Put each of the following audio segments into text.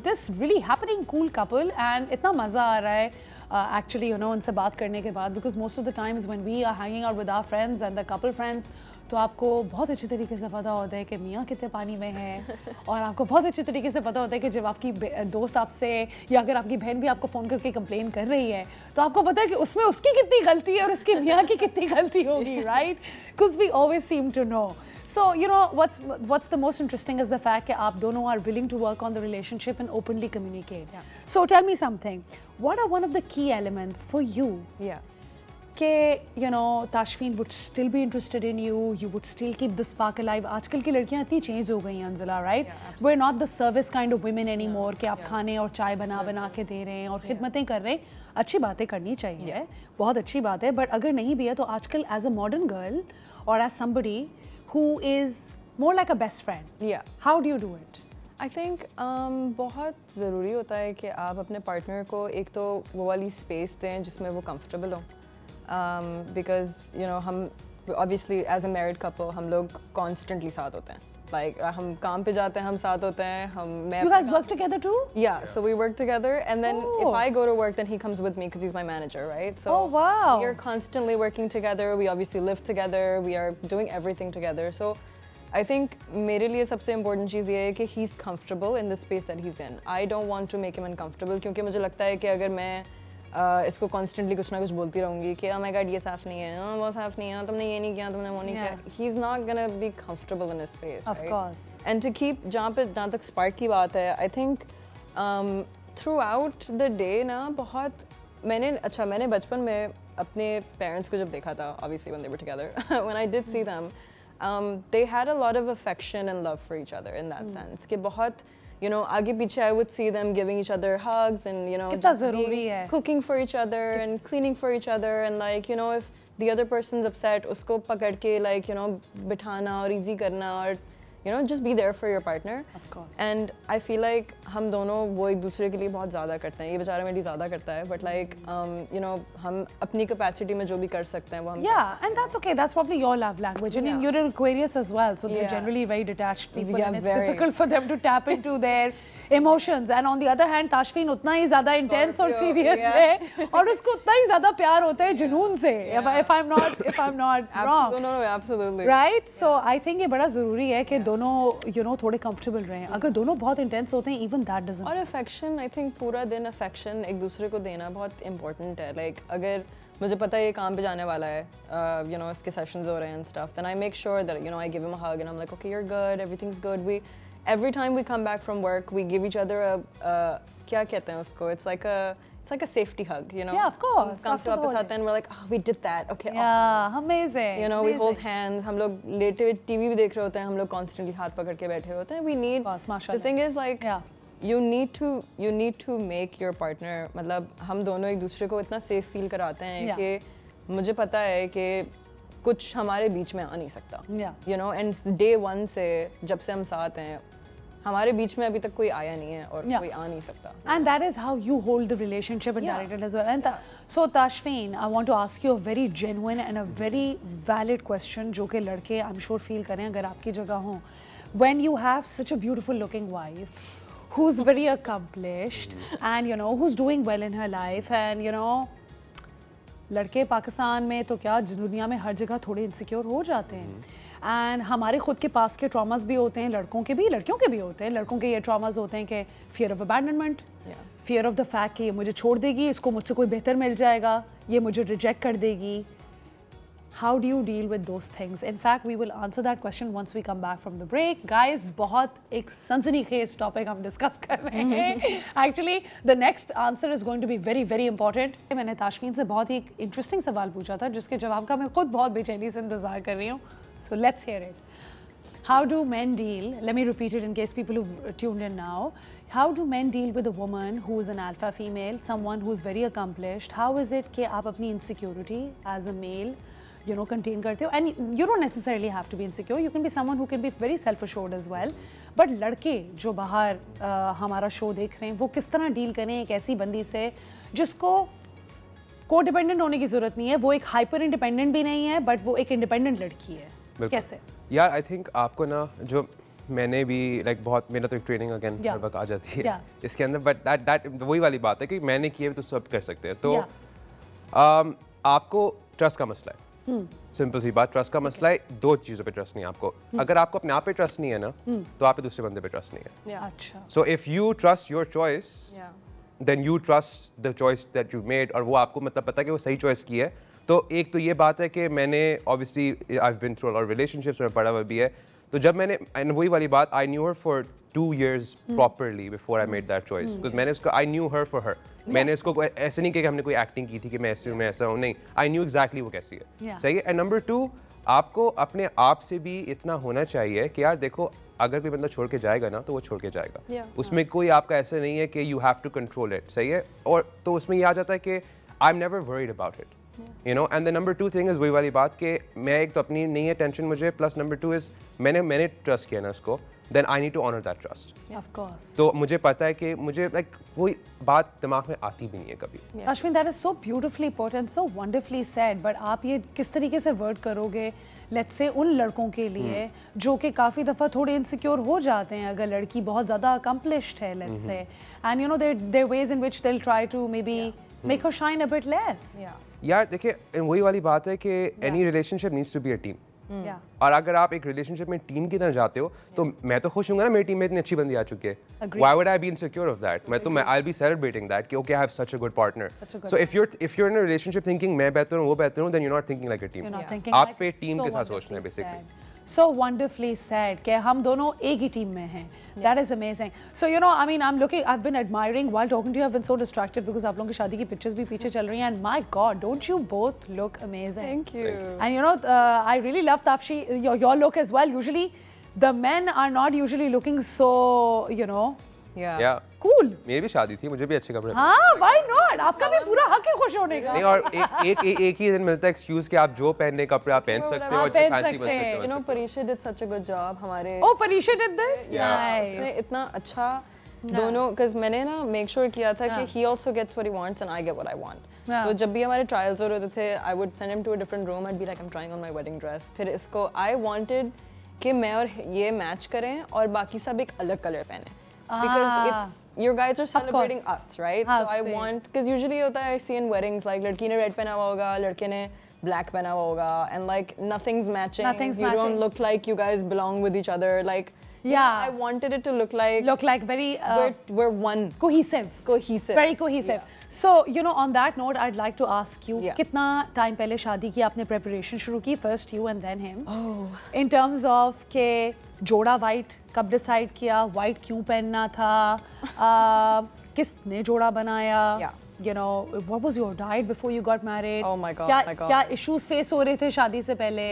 this really happening cool couple and इतना मज़ा आ रहा है actually you know उनसे बात करने के बाद, because most of the times when we are hanging out with our friends and the couple friends तो आपको बहुत अच्छे तरीके से पता होता है कि मियाँ कितने पानी में है और आपको बहुत अच्छे तरीके से पता होता है कि जब आपकी दोस्त आपसे या अगर आपकी बहन भी आपको फ़ोन करके कंप्लेन कर रही है तो आपको पता है कि उसमें उसकी कितनी गलती है और उसकी मियाँ की कितनी गलती होगी, right? Because we always seem to know. So, you know, what's the most interesting is the fact that आप दोनों are willing to work on the relationship and openly communicate. Yeah. So, tell me something. What are one of the key elements for you? Yeah. कि, you know, Tashfeen would still be interested in you. You would still keep the spark alive. आजकल की लड़कियाँ इतनी change हो गई हैं, Anzala, right? Yeah, we're not the service kind of women anymore. कि आप खाने और चाय बना के दे रहे हैं और खिदमतें कर रहे हैं. अच्छी बातें करनी चाहिए. बहुत अच्छी बात है. But अगर नहीं भी है तो आजकल as a modern girl or as somebody who is more like a best friend. Yeah. How do you do it? I think बहुत ज़रूरी होता है कि आप अपने partner को एक तो वो वाली space दें जिसमें वो comfortable हो. Because you know हम obviously as a married couple हम लोग constantly साथ होते हैं. Like हम काम पे जाते हैं हम साथ होते हैं You guys work together too? Yeah, so we work together and then if I go to work then he comes with me because he's my manager, right? So wow. we are constantly working together. We obviously live together. We are doing everything together. So I think मेरे लिए सबसे important चीज़ ये है कि he's comfortable in the space that he's in. I don't want to make him uncomfortable क्योंकि मुझे लगता है कि अगर मैं इसको constantly कुछ ना कुछ बोलती रहूँगी कि oh my god ये साफ नहीं है, वो साफ नहीं है, तुमने ये नहीं किया, तुमने वो नहीं किया. He's not gonna be comfortable in his space, of right? course. And to keep जहाँ तक spark की बात है, I think throughout the day ना बहुत मैंने बचपन में अपने parents को जब देखा था, obviously when they were together, when I did see them, they had a lot of affection and love for each other in that sense. कि बहुत you know, आगे पीछे I would see them giving each other hugs and you know just cooking for each other and cleaning for each other and like you know if the other person's upset उसको पकड़ के like you know बिठाना और easy करना और you know just be there for your partner. Of course. And I feel like हम दोनों वो एक दूसरे के लिए बहुत ज़्यादा करते हैं. ये बेचारा मेरे लिए ज़्यादा करता है but like you know हम अपनी capacity में जो भी कर सकते हैं वो हम and that's okay. That's probably your love language and you're an Aquarius as well, so they're generally very detached people and it's difficult for them to tap into their emotions. And on the other hand, Tashfeen उतना ही ज़्यादा intense और serious है और उसको उतना ही ज़्यादा प्यार होता है जुनून से. If I'm not wrong. No, absolutely. Right? So I think ये बड़ा ज़रूरी है कि दोनों you know थोड़े comfortable रहें. अगर दोनों बहुत intense होते हैं, even that doesn't. और affection, I think पूरा दिन affection एक दूसरे को देना बहुत important है. Like अगर मुझे पता है ये काम पे जाने वाला है, you know इसके sessions हो रहे हैं and stuff, then I make sure that you know I give him a hug and I'm like okay you're good, everything's good. Every time we come back from work, we give each other a क्या कहते हैं उसको? It's like a safety hug, you know? Yeah, of course. काम से वापस आते हैं and we're like, oh, we did that. Okay, yeah, awesome. Amazing. You know, we hold hands. हम लोग लेटे हुए TV भी देख रहे होते हैं. हम लोग constantly हाथ पकड़ के बैठे होते हैं. We need. The thing is like, you need to make your partner. मतलब हम दोनों एक दूसरे को इतना safe feel कराते हैं कि मुझे पता है कि कुछ हमारे बीच में आ नहीं सकता. You know, and day one से जब से हम साथ हैं हमारे बीच में अभी तक कोई आया नहीं है और कोई आ नहीं सकता. And that is how you hold the relationship and direct it as well. And so Tashfeen, I want to ask you a very genuine and a very valid question जो कि लड़के I'm sure feel करें अगर आपकी जगह हों. When you have such a beautiful looking wife who's very accomplished and you know who's doing well in her life and you know लड़के पाकिस्तान में तो क्या दुनिया में हर जगह थोड़े insecure हो जाते हैं. एंड हमारे खुद के पास के ट्रॉमास भी होते हैं, लड़कों के भी लड़कियों के भी होते हैं. लड़कों के ये ट्रॉमास होते हैं कि fear of abandonment, fear of the fact कि ये मुझे छोड़ देगी, इसको मुझसे कोई बेहतर मिल जाएगा, ये मुझे रिजेक्ट कर देगी. How do you deal with those things? In fact we will answer that question once we come back from the break. Guys बहुत एक सनसनीखेज टॉपिक हम डिस्कस कर रहे हैं. Actually the next answer is going to be very very important. मैंने ताशफीन से बहुत ही एक इंटरेस्टिंग सवाल पूछा था जिसके जवाब का मैं खुद बहुत बेचैनी से इंतजार कर रही हूँ. So let's hear it. How do men deal, let me repeat it in case people who've tuned in now, how do men deal with a woman who is an alpha female, someone who is very accomplished? How is it कि आप अपनी insecurity as a male, you know, contain करते हो? And you don't necessarily have to be insecure, you can be someone who can be very self-assured as well. But लड़के जो बाहर हमारा show देख रहे हैं वो किस तरह डील करें एक ऐसी बंदी से जिसको को-डिपेंडेंट होने की ज़रूरत नहीं है, वो एक हाइपर इंडिपेंडेंट भी नहीं है बट वो एक इंडिपेंडेंट लड़की है. कैसे? यार आई थिंक आपको ना जो मैंने भी लाइक बहुत मेरा तो एक ट्रेनिंग अगेन हर वक्त आ जाती है इसके अंदर, बट दैट वही वाली बात है कि मैंने किए तो सब कर सकते हैं। तो आपको ट्रस्ट का मसला है, सिंपल सी बात, ट्रस्ट का मसला है। दो चीज़ों पे ट्रस्ट नहीं है आपको। अगर आपको अपने आप पे ट्रस्ट नहीं है ना, तो आप पे दूसरे बंदे पे ट्रस्ट नहीं है। अच्छा, so if you trust your choice then you trust the choice that you made, और वो आपको मतलब पता है कि वो सही चॉइस की है। तो एक तो ये बात है कि मैंने obviously I have been through a lot of relationships में पढ़ा हुआ भी है, तो जब मैंने वही वाली बात, I knew her for 2 years properly before I made that choice, because मैंने उसको, I knew her for her. मैंने इसको ऐसे नहीं किया कि हमने कोई एक्टिंग की थी कि मैं ऐसे हूँ मैं ऐसा हूँ, नहीं, आई न्यू एग्जैक्टली वो कैसी है। सही है। एंड नंबर 2, आपको अपने आप से भी इतना होना चाहिए कि यार देखो, अगर कोई बंदा छोड़ के जाएगा ना तो वो छोड़ के जाएगा, उसमें कोई आपका ऐसा नहीं है कि you have to control it. सही है। और तो उसमें ये आ जाता है कि I am never worried about it, you know. And the number 2 thing is वही वाली बात कि मैं एक तो अपनी नहीं है टेंशन मुझे, प्लस नंबर 2 इज मैंने ट्रस्ट किया ना उसको, then I need to honour that trust. Of course. तो मुझे पता है कि मुझे लाइक कोई बात दिमाग में आती भी नहीं है कभी। Ashwin, that is so beautifully put and so wonderfully said, but आप ये किस तरीके से वर्ड करोगे लेट्स से उन लड़कों के लिए जो कि काफ़ी दफ़ा थोड़े इनसिक्योर हो जाते हैं अगर लड़की बहुत ज़्यादा अकम्पलिश्ड है, let's say, and you know there ways in which they will try to maybe make her shine a bit less. यार देखिए, वही वाली बात है कि any relationship needs to be a team. और अगर आप एक रिलेशनशिप में टीम की तरह जाते हो तो मैं तो खुश हूंगा ना मेरी टीम में इतनी अच्छी बंदी आ चुकी है। Why would I be insecure of that? मैं I will be celebrating that कि okay I have such a good partner. So if you are in a relationship thinking मैं बेहतर हूं वो बेहतर हूं, then you are not thinking like a team. आप पे टीम के साथ सोचना है बेसिकली। So wonderfully said कि हम दोनों एक ही टीम में हैं. That is amazing. So you know, I mean, I've been admiring while talking to you. I've been so distracted because आप लोगों की शादी की pictures भी पीछे चल रही हैं, and my God, don't you both look amazing? Thank you. And you know, I really love Tafshi, your look as well. Usually, the men are not usually looking so, you know. Yeah. Cool. मेरी भी शादी थी, मुझे भी अच्छे कपड़े। हाँ, why not? आपका भी पूरा हक है खुश होने का। नहीं, और एक ही दिन मिलता है एक्सक्यूज कि आप जो पहनने कपड़े आप पहन सकते हो और जो फैंसी बन सकते हो। You know, Parisha did such a good job हमारे। Oh, Parisha did this? Nice. उसने इतना अच्छा दोनों, because मैंने ना make sure किया था कि he also gets what he wants and I get what I want. तो जब भी हमारे trials हो रहे थे, I would send him to a different room. I'd be like, I'm trying on my wedding dress. फिर इसको I wanted कि मैं और ये match करें और बाकी सब एक अलग color पहने, because it's you guys are celebrating us, right? So I want, because usually होता है I see in weddings like लड़की ने red पहना हुआ होगा, लड़के ने black पहना हुआ होगा, and like nothing's matching. You don't look like you guys belong with each other. Like I wanted it to look like very we're one, cohesive, very cohesive. So you know, on that note, I'd like to ask you, कितना time पहले शादी की आपने preparation शुरू की, first you and then him, in terms of के जोड़ा white कब डिसाइड किया, वाइट क्यों पहनना था, किसने जोड़ा बनाया, you know, what was your diet before you got married? Oh my God, क्या issues face हो रहे थे शादी से पहले?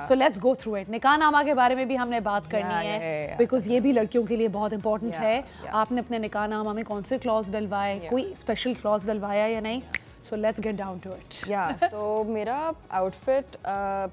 So let's go through it. निकाह नामा के बारे में भी हमने बात करनी है, because ये भी लड़कियों के लिए बहुत important है। आपने अपने निकाह नामा में कौन से clause डलवाए, कोई special clause डलवाया या नहीं? So let's get down to it. Yeah, so मेरा outfit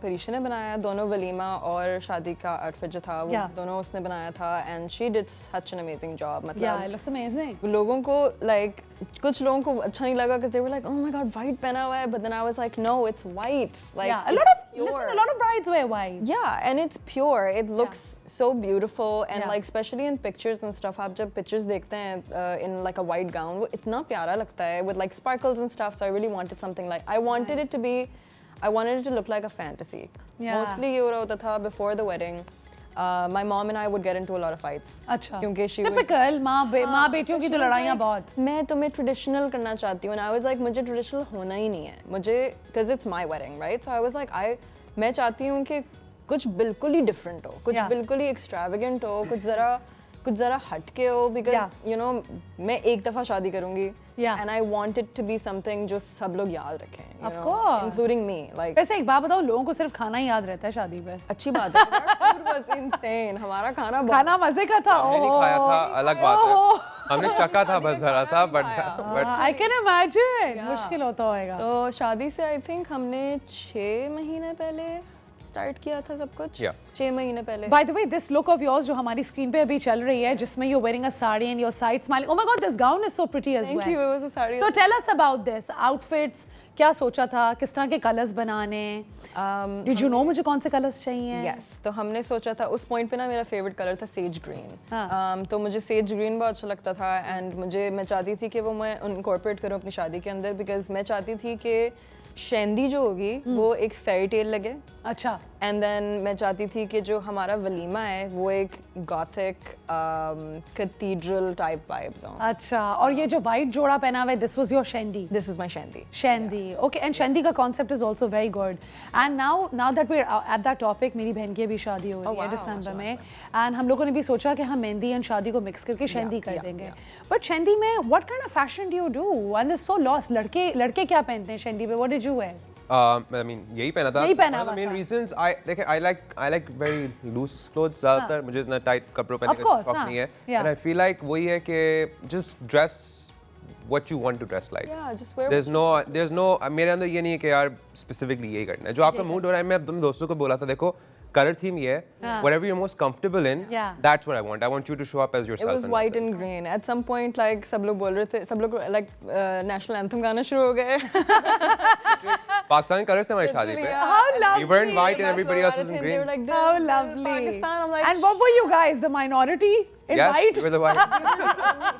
परीशा ने बनाया, दोनों वलीमा और शादी का outfit जो था वो दोनों उसने बनाया था, and she did such an amazing job. मतलब yeah, it looks amazing. लोगों को like कुछ लोगों को अच्छा नहीं लगा because they were like, oh my God, white पहना हुआ है, but then I was like, no, it's white. Like yeah, a lot of brides wear white. Yeah, and it's pure. It looks so beautiful, and like especially in pictures and stuff. आप जब pictures देखते हैं in like a white gown, वो इतना प्यारा लगता है with like sparkles and stuff. So I really wanted something like, I wanted it to be, I wanted it to look like a fantasy. Mostly ये हो रहा होता था before the wedding. My mom and I would get into a lot of fights. अच्छा. क्योंकि she typical माँ बेटियों की तो लड़ाइयाँ बहुत. मैं तुम्हें traditional करना चाहती हूँ, and I was like, मुझे traditional होना ही नहीं है, मुझे, because it's my wedding, right? So I was like, मैं चाहती हूँ कि कुछ बिल्कुल ही different हो, कुछ बिल्कुल ही extravagant हो, कुछ ज़रा हटके हो, because you know मैं एक दफ़ा शादी करूँगी, and I want it to be something जो सब लोग याद रखें, of course, including me. Like वैसे एक बात बताओ, लोगों को सिर्फ खाना ही याद रहता है शादी पे। अच्छी बात है, food was insane, हमारा खाना मजे का था। हमने नहीं खाया था, अलग बात है, हमने चखा था बस जरा सा, but I can imagine मुश्किल होता होगा। तो शादी से I think हमने 6 महीने पहले स्टार्ट किया था सब कुछ Yeah. 6 महीने पहले। By the way, this look of yours जो हमारी स्क्रीन पे अभी चल रही है, जिसमें you're wearing a sari and your side smiling. Oh my God, this gown is so pretty as Thank well. you, it was a sari. So tell us about this outfits. क्या सोचा था, किस तरह के कलर्स बनाने? Did you know मुझे कौन से कलर्स चाहिए? Yes, तो हमने सोचा था उस पॉइंट पे ना मेरा फेवरेट कलर था सेज ग्रीन। हाँ. तो मुझे सेज ग्रीन बहुत अच्छा लगता था एंड मैं चाहती थी कि वो मैं इनकॉर्पोरेट करूँ अपनी शादी के अंदर बिकॉज मैं चाहती थी कि शेंदी जो होगी वो एक फेरी टेल लगे। अच्छा। एंड देन मैं चाहती थी कि जो हमारा वलीमा है वो एक गॉथिक कैथीड्रल टाइप वाइब्स हों। अच्छा, और ये जो वाइट जोड़ा पहना हुआ है, this was your shendi. This was my shendi. Shendi, okay, and Shendi का concept is also very good. And now that we're at that topic, मेरी बहन की भी शादी हो रही है दिसंबर में, and हम लोगों ने भी सोचा कि हम मेहंदी and शादी को mix करके शेंदी कर देंगे. But शेंदी में what kind of fashion do you do? And it's so lost. लड़के क्या पहनते हैं शेंदी पे? What did you wear? I mean यही पहना था। यही पहना One of the हुआ main था। reasons I like very loose clothes ज़्यादातर। मुझे इतना टाइट कपड़ों पहनने का course, शौक हाँ, नहीं है। yeah. And I feel like वही है कि just dress what you want to dress like. Yeah, just wear there's no मेरे अंदर ये नहीं है कि यार specifically यही करना है। जो आपका मूड हो रहा है, मैं अपने दोस्तों को बोला था, देखो color theme ये है, whatever you're most comfortable in, Yeah. that's what I want. I want you to show up as It yourself. was white and green. At some point, like सब लोग बोल रहे थे, सब लोग like national anthem गाना शुरू हो गए। Pakistani colors थे हमारी शादी पे। How lovely. We were in white and everybody else was in They green. were like, How lovely. Pakistan. I'm like, And what were you guys, the minority in Yes, white? we were the white.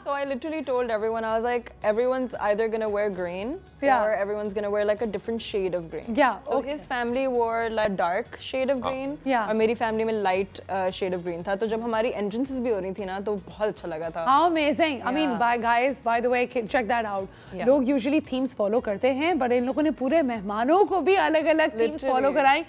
so I literally told everyone, I was like, everyone's either gonna wear green Yeah. or everyone's gonna wear like a different shade of green. Yeah, So okay. his family wore like dark shade of green. Yeah. और मेरी family में light shade of green था. तो जब हमारी entrances भी हो रही थी ना, तो बहुत अच्छा लगा था. How amazing! I mean, Yeah. by the way, check that out. Yeah. लोग usually themes follow करते हैं, but इन लोगों ने पूरे मेहमानों को भी अलग-अलग themes Literally. follow कराई.